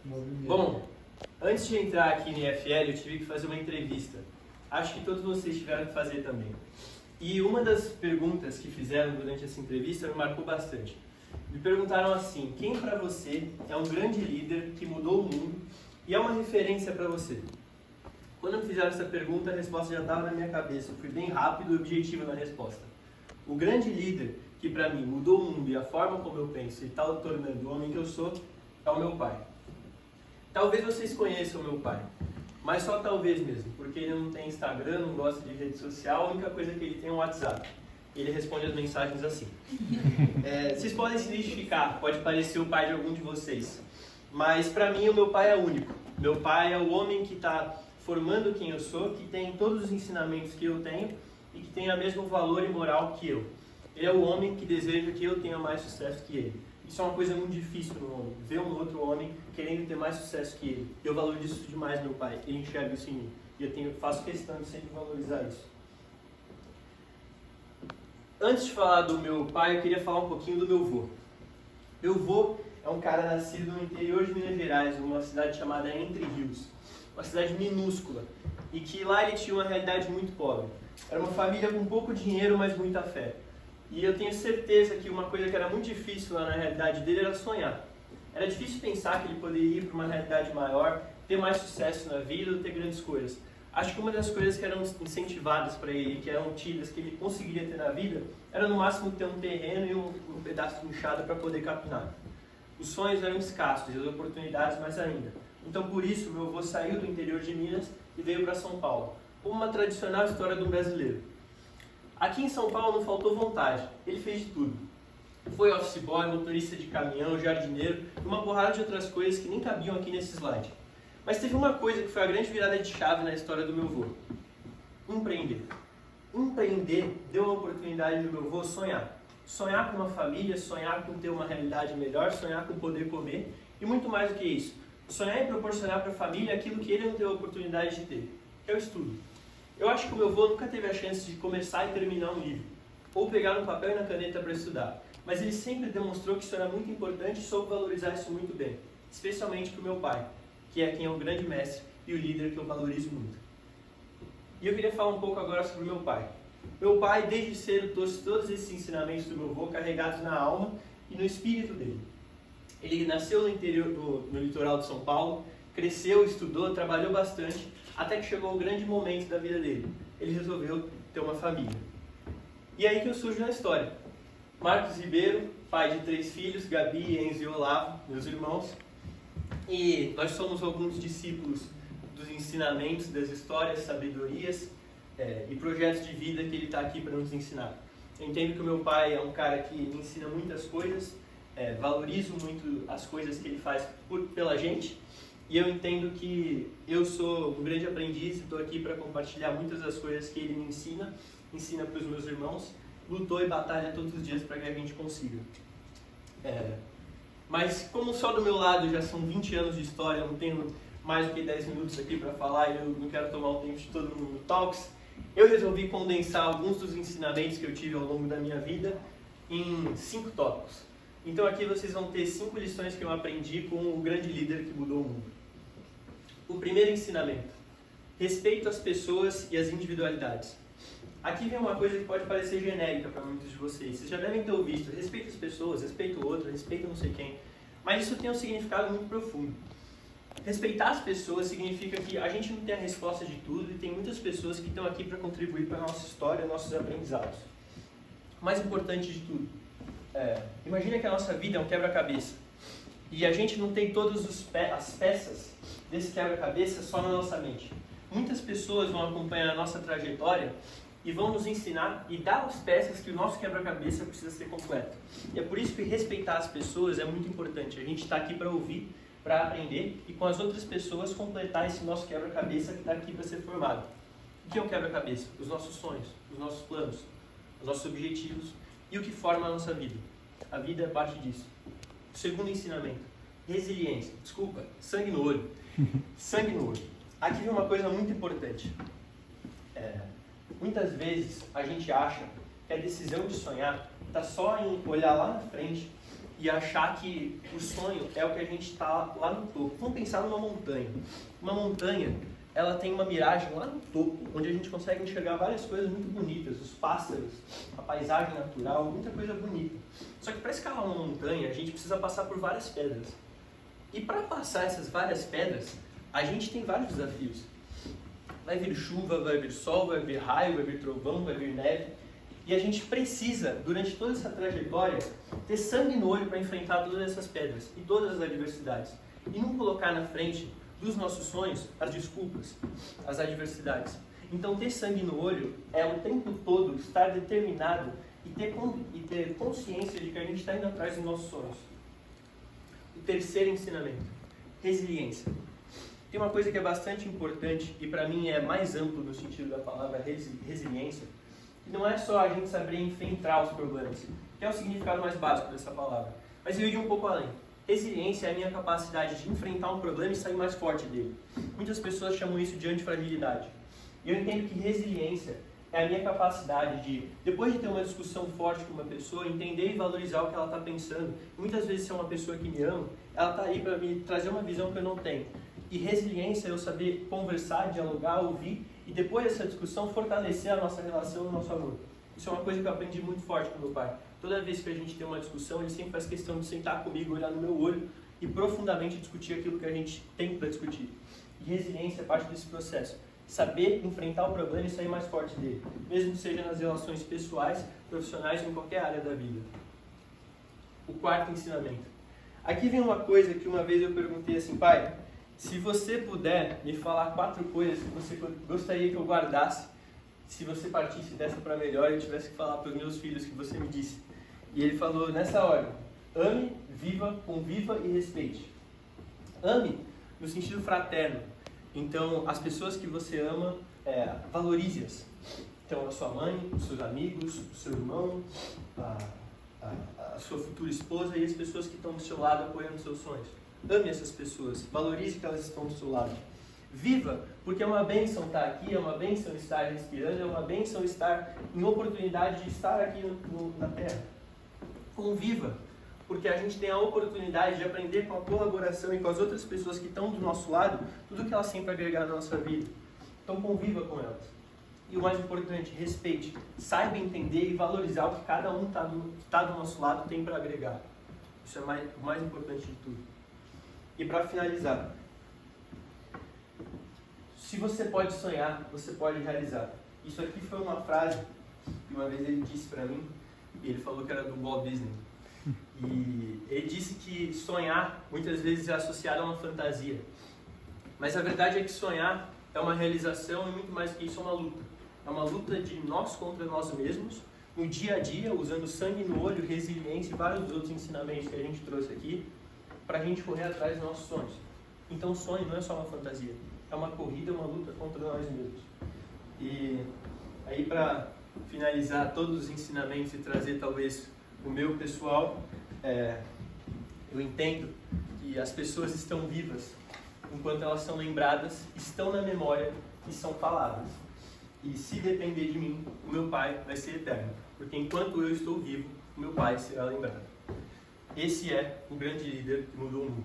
Bom, antes de entrar aqui no IFL, eu tive que fazer uma entrevista. Acho que todos vocês tiveram que fazer também. E uma das perguntas que fizeram durante essa entrevista me marcou bastante. Me perguntaram assim: quem para você é um grande líder que mudou o mundo e é uma referência para você? Quando me fizeram essa pergunta, a resposta já estava na minha cabeça. Eu fui bem rápido e objetivo na resposta. O grande líder que para mim mudou o mundo e a forma como eu penso e está o tornando o homem que eu sou é o meu pai. Talvez vocês conheçam o meu pai, mas só talvez mesmo, porque ele não tem Instagram, não gosta de rede social, a única coisa que ele tem é um WhatsApp. Ele responde as mensagens assim. Vocês podem se identificar, pode parecer o pai de algum de vocês, mas para mim o meu pai é único. Meu pai é o homem que está formando quem eu sou, que tem todos os ensinamentos que eu tenho e que tem o mesmo valor e moral que eu. Ele é o homem que deseja que eu tenha mais sucesso que ele. Isso é uma coisa muito difícil no homem, ver um outro homem querendo ter mais sucesso que ele. Eu valorizo isso demais, meu pai, ele enxerga isso em mim. E eu faço questão de sempre valorizar isso. Antes de falar do meu pai, eu queria falar um pouquinho do meu avô. Meu avô é um cara nascido no interior de Minas Gerais, numa cidade chamada Entre Rios. Uma cidade minúscula. E que lá ele tinha uma realidade muito pobre. Era uma família com pouco dinheiro, mas muita fé. E eu tenho certeza que uma coisa que era muito difícil lá na realidade dele era sonhar. Era difícil pensar que ele poderia ir para uma realidade maior, ter mais sucesso na vida ou ter grandes coisas. Acho que uma das coisas que eram incentivadas para ele, que eram tidas, que ele conseguiria ter na vida, era no máximo ter um terreno e um pedaço de enxada para poder capinar. Os sonhos eram escassos e as oportunidades mais ainda. Então por isso meu avô saiu do interior de Minas e veio para São Paulo, como uma tradicional história do brasileiro. Aqui em São Paulo não faltou vontade, ele fez de tudo. Foi office boy, motorista de caminhão, jardineiro e uma porrada de outras coisas que nem cabiam aqui nesse slide. Mas teve uma coisa que foi a grande virada de chave na história do meu avô: empreender. Empreender deu a oportunidade do meu avô sonhar. Sonhar com uma família, sonhar com ter uma realidade melhor, sonhar com poder comer e muito mais do que isso. Sonhar em proporcionar para a família aquilo que ele não teve a oportunidade de ter, que é o estudo. Eu acho que o meu avô nunca teve a chance de começar e terminar um livro, ou pegar um papel e na caneta para estudar, mas ele sempre demonstrou que isso era muito importante e soube valorizar isso muito bem, especialmente para o meu pai, que é quem é o grande mestre e o líder que eu valorizo muito. E eu queria falar um pouco agora sobre o meu pai. Meu pai, desde cedo, trouxe todos esses ensinamentos do meu avô carregados na alma e no espírito dele. Ele nasceu no interior, no litoral de São Paulo, cresceu, estudou, trabalhou bastante, até que chegou o grande momento da vida dele. Ele resolveu ter uma família. E é aí que eu surjo na história. Marcos Ribeiro, pai de 3 filhos, Gabi, Enzo e Olavo, meus irmãos. E nós somos alguns discípulos dos ensinamentos, das histórias, sabedorias e projetos de vida que ele está aqui para nos ensinar. Eu entendo que o meu pai é um cara que me ensina muitas coisas, valorizo muito as coisas que ele faz pela gente. E eu entendo que eu sou um grande aprendiz e estou aqui para compartilhar muitas das coisas que ele me ensina para os meus irmãos, lutou e batalha todos os dias para que a gente consiga. Mas como só do meu lado já são 20 anos de história, eu não tenho mais do que 10 minutos aqui para falar e eu não quero tomar o tempo de todo mundo no Talks, eu resolvi condensar alguns dos ensinamentos que eu tive ao longo da minha vida em 5 tópicos. Então aqui vocês vão ter 5 lições que eu aprendi com o grande líder que mudou o mundo. O primeiro ensinamento: respeito às pessoas e às individualidades. Aqui vem uma coisa que pode parecer genérica para muitos de vocês. Vocês já devem ter ouvido: respeito as pessoas, respeito o outro, respeito não sei quem. Mas isso tem um significado muito profundo. Respeitar as pessoas significa que a gente não tem a resposta de tudo e tem muitas pessoas que estão aqui para contribuir para a nossa história, nossos aprendizados. O mais importante de tudo: imagina que a nossa vida é um quebra-cabeça e a gente não tem todas as peças desse quebra-cabeça só na nossa mente. Muitas pessoas vão acompanhar a nossa trajetória e vão nos ensinar e dar as peças que o nosso quebra-cabeça precisa ser completo. E é por isso que respeitar as pessoas é muito importante. A gente está aqui para ouvir, para aprender e com as outras pessoas completar esse nosso quebra-cabeça que está aqui para ser formado. O que é um quebra-cabeça? Os nossos sonhos, os nossos planos, os nossos objetivos e o que forma a nossa vida. A vida é parte disso. O segundo ensinamento: resiliência. Sangue no olho. Sangue no olho. Aqui vem uma coisa muito importante. Muitas vezes a gente acha que a decisão de sonhar está só em olhar lá na frente e achar que o sonho é o que a gente está lá no topo. Vamos pensar numa montanha. Uma montanha, ela tem uma miragem lá no topo, onde a gente consegue enxergar várias coisas muito bonitas, os pássaros, a paisagem natural, muita coisa bonita. Só que para escalar uma montanha, a gente precisa passar por várias pedras. E para passar essas várias pedras, a gente tem vários desafios. Vai vir chuva, vai vir sol, vai vir raio, vai vir trovão, vai vir neve. E a gente precisa, durante toda essa trajetória, ter sangue no olho para enfrentar todas essas pedras e todas as adversidades. E não colocar na frente dos nossos sonhos as desculpas, as adversidades. Então, ter sangue no olho é o tempo todo estar determinado e ter consciência de que a gente está indo atrás dos nossos sonhos. O terceiro ensinamento, resiliência. Tem uma coisa que é bastante importante e para mim é mais amplo no sentido da palavra resiliência, que não é só a gente saber enfrentar os problemas, que é o significado mais básico dessa palavra, mas eu iria um pouco além. Resiliência é a minha capacidade de enfrentar um problema e sair mais forte dele. Muitas pessoas chamam isso de antifragilidade. E eu entendo que resiliência é a minha capacidade de, depois de ter uma discussão forte com uma pessoa, entender e valorizar o que ela está pensando. Muitas vezes, se é uma pessoa que me ama, ela está aí para me trazer uma visão que eu não tenho. E resiliência é eu saber conversar, dialogar, ouvir e depois dessa discussão fortalecer a nossa relação e o nosso amor. Isso é uma coisa que eu aprendi muito forte com meu pai. Toda vez que a gente tem uma discussão, ele sempre faz questão de sentar comigo, olhar no meu olho e profundamente discutir aquilo que a gente tem para discutir. E resiliência é parte desse processo. Saber enfrentar o problema e sair mais forte dele, mesmo que seja nas relações pessoais, profissionais ou em qualquer área da vida. O quarto ensinamento. Aqui vem uma coisa que uma vez eu perguntei assim, pai, se você puder me falar 4 coisas que você gostaria que eu guardasse, se você partisse dessa para melhor e tivesse que falar para os meus filhos que você me disse. E ele falou nessa ordem: ame, viva, conviva e respeite. Ame no sentido fraterno. Então, as pessoas que você ama, valorize-as. Então, a sua mãe, os seus amigos, o seu irmão, a sua futura esposa e as pessoas que estão do seu lado apoiando os seus sonhos. Ame essas pessoas, valorize que elas estão do seu lado. Viva, porque é uma bênção estar aqui, é uma bênção estar respirando, é uma bênção estar em oportunidade de estar aqui na Terra. Conviva, porque a gente tem a oportunidade de aprender com a colaboração e com as outras pessoas que estão do nosso lado, tudo que elas têm para agregar na nossa vida. Então conviva com elas. E o mais importante, respeite. Saiba entender e valorizar o que cada um que está do nosso lado tem para agregar. Isso é o mais importante de tudo. E para finalizar, se você pode sonhar, você pode realizar. Isso aqui foi uma frase que uma vez ele disse para mim, e ele falou que era do Walt Disney. E ele disse que sonhar muitas vezes é associado a uma fantasia. Mas a verdade é que sonhar é uma realização e muito mais que isso é uma luta. É uma luta de nós contra nós mesmos, no dia a dia, usando sangue no olho, resiliência e vários outros ensinamentos que a gente trouxe aqui, para a gente correr atrás dos nossos sonhos. Então o sonho não é só uma fantasia, é uma corrida, uma luta contra nós mesmos. E aí, para finalizar todos os ensinamentos e trazer talvez o meu pessoal, eu entendo que as pessoas estão vivas enquanto elas são lembradas, estão na memória e são faladas. E se depender de mim, o meu pai vai ser eterno, porque enquanto eu estou vivo, o meu pai será lembrado. Esse é o grande líder que mudou o mundo.